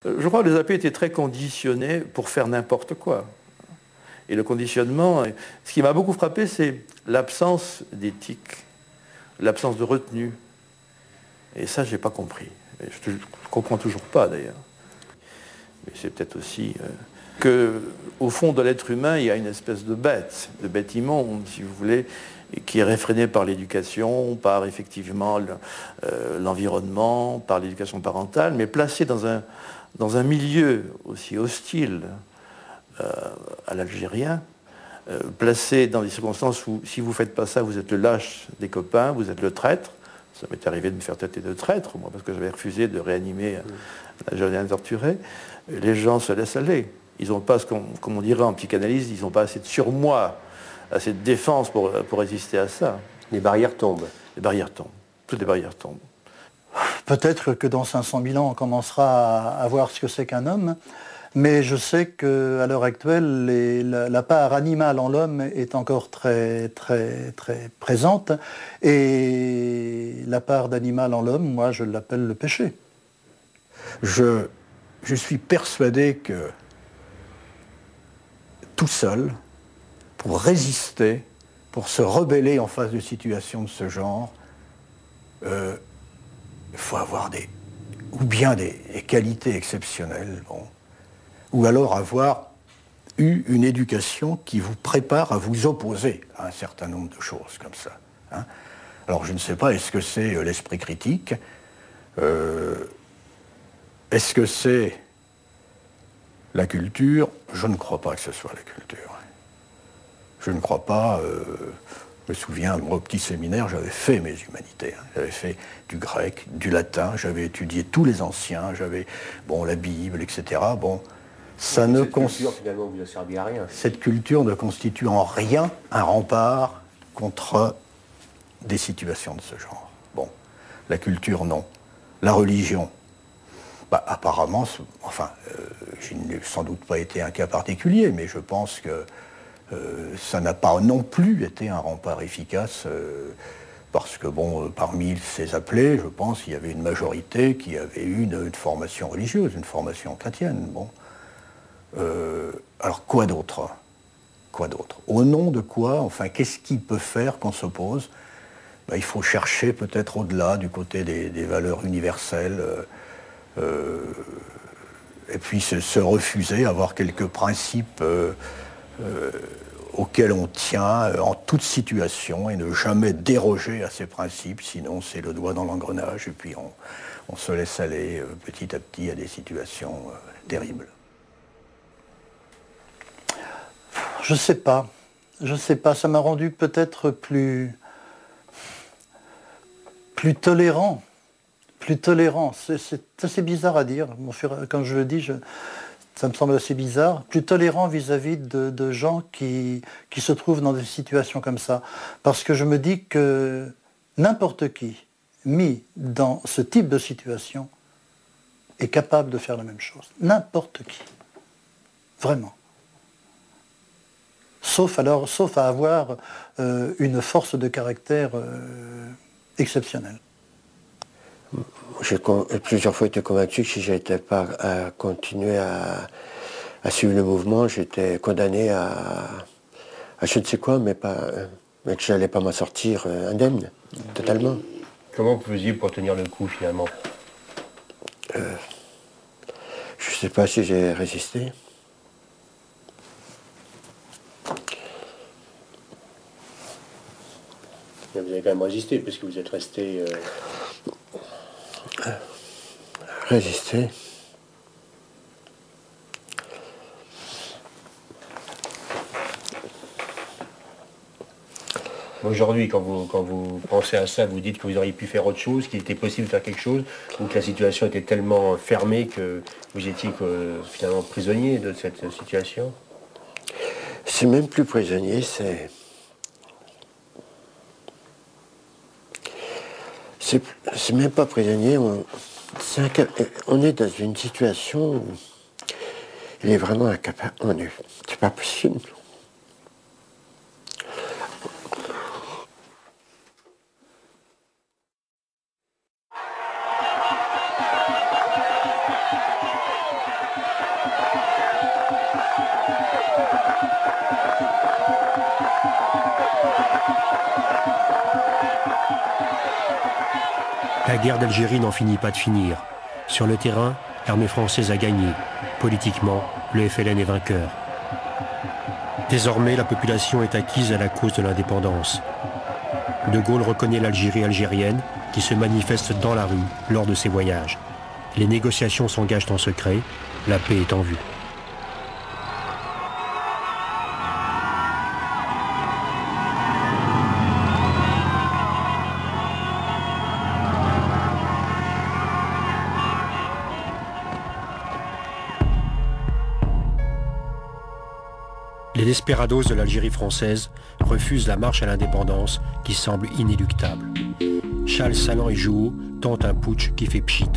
Je crois que les AP étaient très conditionnés pour faire n'importe quoi. Et le conditionnement, ce qui m'a beaucoup frappé, c'est l'absence d'éthique, l'absence de retenue. Et ça, je n'ai pas compris. Je ne comprends toujours pas, d'ailleurs. Mais c'est peut-être aussi qu'au fond de l'être humain, il y a une espèce de bête immonde, si vous voulez, qui est réfrénée par l'éducation, par effectivement l'environnement, par l'éducation parentale, mais placée dans un milieu aussi hostile à l'algérien, placé dans des circonstances où si vous ne faites pas ça, vous êtes le lâche des copains, vous êtes le traître. Ça m'est arrivé de me faire traiter de traître, moi, parce que j'avais refusé de réanimer un jeune torturé. Les gens se laissent aller. Ils n'ont pas, comme on dirait en psychanalyse, ils n'ont pas assez de surmoi, assez de défense pour résister à ça. Les barrières tombent. Les barrières tombent. Toutes les barrières tombent. Peut-être que dans 500 000 ans, on commencera à voir ce que c'est qu'un homme. Mais je sais qu'à l'heure actuelle, la part animale en l'homme est encore très, très, très présente. Et la part d'animal en l'homme, moi, je l'appelle le péché. Je suis persuadé que tout seul, pour résister, pour se rebeller en face de situations de ce genre, il faut avoir des qualités exceptionnelles. Bon. Ou alors avoir eu une éducation qui vous prépare à vous opposer à un certain nombre de choses comme ça. Hein. Alors je ne sais pas, est-ce que c'est l'esprit critique, est-ce que c'est la culture? Je ne crois pas que ce soit la culture. Je ne crois pas, je me souviens, moi, au petit séminaire, j'avais fait mes humanités. Hein. J'avais fait du grec, du latin, j'avais étudié tous les anciens, j'avais, bon, la Bible, etc. Bon, ça ne cette culture, finalement, vous a servi à rien. Cette culture ne constitue en rien un rempart contre des situations de ce genre. Bon, la culture, non. La religion, bah, apparemment, enfin, je n'ai sans doute pas été un cas particulier, mais je pense que ça n'a pas non plus été un rempart efficace, parce que, bon, parmi ces appelés, je pense qu'il y avait une majorité qui avait eu une formation religieuse, une formation chrétienne, bon. Alors quoi d'autre? Quoi d'autre? Au nom de quoi? Enfin, qu'est-ce qui peut faire qu'on s'oppose? Ben, il faut chercher peut-être au-delà, du côté des valeurs universelles, et puis se refuser à avoir quelques principes auxquels on tient en toute situation et ne jamais déroger à ces principes, sinon c'est le doigt dans l'engrenage et puis on se laisse aller petit à petit à des situations terribles. Je sais pas, ça m'a rendu peut-être plus tolérant, c'est assez bizarre à dire, quand je le dis, ça me semble assez bizarre, plus tolérant vis-à-vis de gens qui se trouvent dans des situations comme ça, parce que je me dis que n'importe qui, mis dans ce type de situation, est capable de faire la même chose, n'importe qui, vraiment. Sauf à avoir une force de caractère exceptionnelle. J'ai plusieurs fois été convaincu que si je n'étais pas à continuer à suivre le mouvement, j'étais condamné à je ne sais quoi, mais que je n'allais pas m'en sortir indemne, totalement. Comment vous faisiez pour tenir le coup, finalement? Je ne sais pas si j'ai résisté. Mais vous avez quand même résisté, parce que vous êtes resté... Résister. Aujourd'hui, quand vous pensez à ça, vous dites que vous auriez pu faire autre chose, qu'il était possible de faire quelque chose, ou que la situation était tellement fermée que vous étiez finalement prisonnier de cette situation? C'est même plus prisonnier, c'est même pas prisonnier, on est dans une situation où il est vraiment incapable. C'est pas possible. La guerre d'Algérie n'en finit pas de finir. Sur le terrain, l'armée française a gagné. Politiquement, le FLN est vainqueur. Désormais, la population est acquise à la cause de l'indépendance. De Gaulle reconnaît l'Algérie algérienne qui se manifeste dans la rue lors de ses voyages. Les négociations s'engagent en secret, la paix est en vue. Les desperados de l'Algérie française refusent la marche à l'indépendance qui semble inéluctable. Charles Salan et Jouot tentent un putsch qui fait pchit.